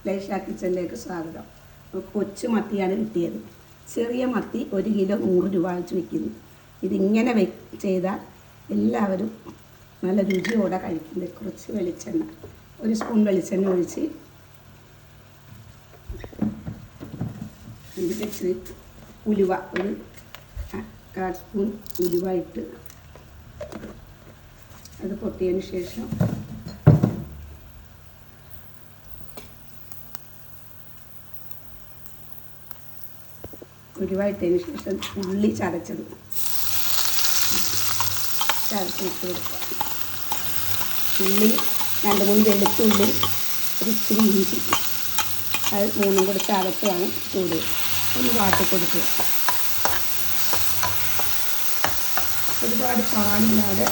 ലൈഷ കിച്ചണിലേക്ക് സ്വാഗതം. കൊച്ചു മത്തിയാണ് കിട്ടിയത്. ചെറിയ മത്തി 1 കിലോ 100 രൂപ വെച്ച് വിൽക്കുന്നു. ഇതിങ്ങനെ ചെയ്താൽ എല്ലാവരും നല്ല രുചിയോടെ കഴിക്കുന്നത്. കുറച്ച് വെളിച്ചെണ്ണ, 1 സ്പൂൺ വെളിച്ചെണ്ണ ഒഴിച്ച് ഇച്ചിരി ഉലുവ, 1/4 സ്പൂൺ ഉലുവ ഇട്ട് അത് പൊട്ടിയതിന് ശേഷം ഉലുവായിട്ടതിന് ശേഷം ഉള്ളി ചതച്ചത് ചതച്ചിട്ട് കൊടുക്കുക. ഉള്ളി 2-3 വെളുത്തുള്ളി, ഒരു ഇച്ചിരി ഇഞ്ചി, അത് 3 കൂടി ചതച്ചാണ് ചൂട് ഒന്ന് വാട്ടി കൊടുക്കുക. ഒരുപാട് പാടില്ലാതെ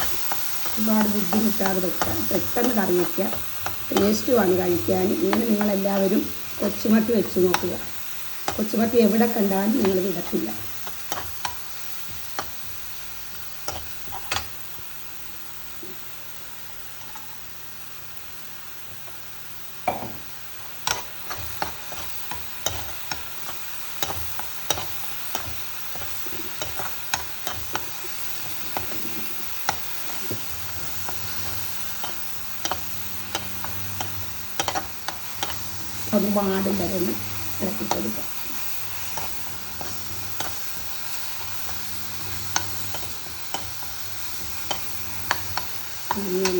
ഒരുപാട് ബുദ്ധിമുട്ടാതെ വെക്കുക. പെട്ടെന്ന് കറി വയ്ക്കുക. ടേസ്റ്റുമാണ് കഴിക്കാൻ. ഇങ്ങനെ നിങ്ങളെല്ലാവരും കൊച്ചുമത്തി വെച്ച് നോക്കുക. കൊച്ചുമത്തി എവിടെ കണ്ടാലും നിങ്ങൾ വിടത്തില്ല. അത് വാടില്ലതൊന്ന് ഇളക്കി കൊടുക്കുക.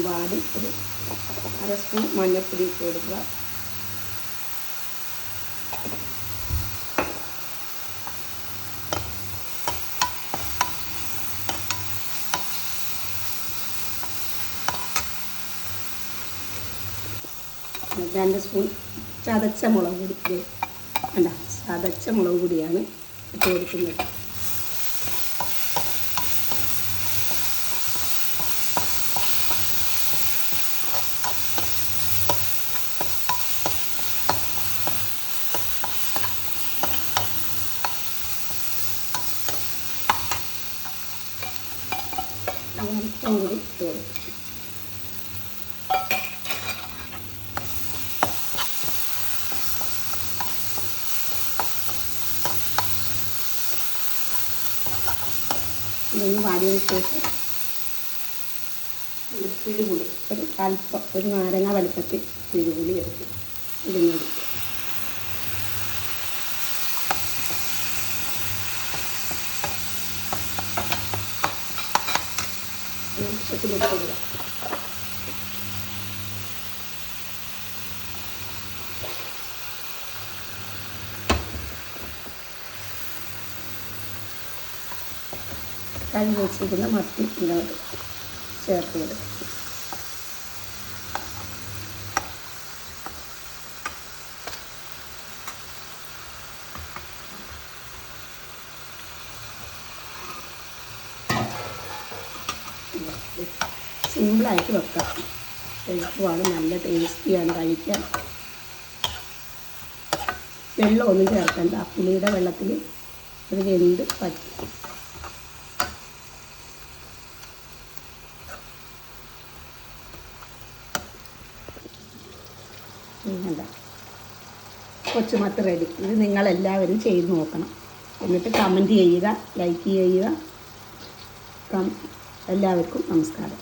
വാടി ഒരു 1/2 സ്പൂൺ മഞ്ഞൾപ്പൊടി ഇട്ട് കൊടുക്കുക. രണ്ട് സ്പൂൺ ചതച്ച മുളക് പൊടി, ചതച്ച മുളക് പൊടിയാണ് ഇട്ട് കൊടുക്കുന്നത്. അല്പം കൂടി ഇട്ട് കൊടുക്കും. ഇതൊന്ന് വാടിയതിന് ശേഷം പിഴുപുളി ഒരു നാരങ്ങ വലുപ്പത്തിൽ പിഴുപുളി എടുക്കും. ഇടുന്നെടുക്കും. ിലിടുക. കഴുകി വെച്ചിരിക്കുന്ന മത്തി ഇതിനോട് ചേർത്ത് കൊടുക്കും. സിമ്പിളായിട്ട് വെക്കാം. എളുപ്പമാണ്, നല്ല ടേസ്റ്റിയാണ് കഴിക്കാൻ. വെള്ളമൊന്നും ചേർക്കണ്ട. പുളിയുടെ വെള്ളത്തിൽ അത് വെന്ത് പറ്റും. കൊച്ചുമത്തി റെഡി. ഇത് നിങ്ങളെല്ലാവരും ചെയ്ത് നോക്കണം. എന്നിട്ട് കമൻറ്റ് ചെയ്യുക, ലൈക്ക് ചെയ്യുക. എല്ലാവർക്കും നമസ്കാരം.